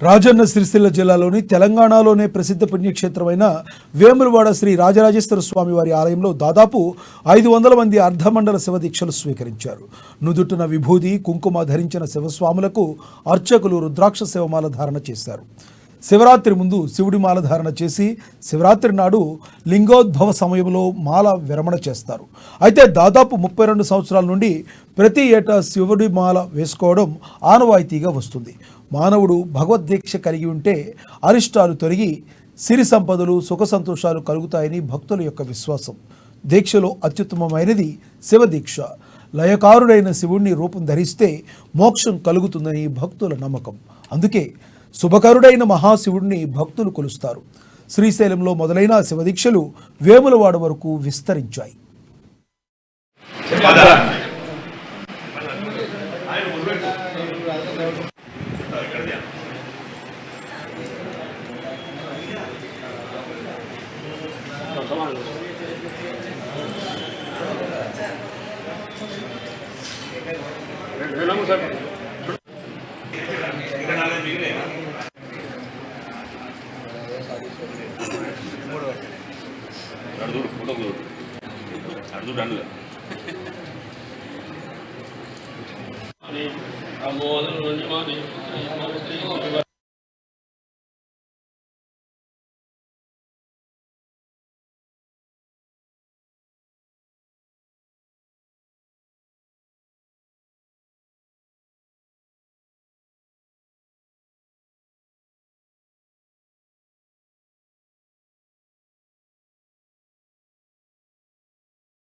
రాజన్న సిరిసిల్ల జిల్లాలోని తెలంగాణలోనే ప్రసిద్ధ పుణ్యక్షేత్రమైన వేములవాడ శ్రీ రాజరాజేశ్వర స్వామి వారి ఆలయంలో దాదాపు 500 మంది అర్ధమండల శివదీక్షలు స్వీకరించారు. నుదుటిన విభూది కుంకుమ ధరించిన శివస్వాములకు అర్చకులు రుద్రాక్ష శివమాల ధారణ చేశారు. శివరాత్రి ముందు శివుడి మాల ధారణ చేసి శివరాత్రి నాడు లింగోద్భవ సమయంలో మాల విరమణ చేస్తారు. అయితే దాదాపు 32 సంవత్సరాల నుండి ప్రతి ఏటా శివుడి మాల వేసుకోవడం ఆనవాయితీగా వస్తుంది. మానవుడు భగవద్దీక్ష కలిగి ఉంటే అరిష్టాలు తొలగి సిరి సంపదలు సుఖ సంతోషాలు కలుగుతాయని భక్తుల యొక్క విశ్వాసం. దీక్షలో అత్యుత్తమమైనది శివదీక్ష. లయకారుడైన శివుడిని రూపం ధరిస్తే మోక్షం కలుగుతుందని భక్తుల నమ్మకం. అందుకే శుభకరుడైన మహాశివుడిని భక్తులు కొలుస్తారు. శ్రీశైలంలో మొదలైన శివదీక్షలు వేములవాడ వరకు విస్తరించాయి. అని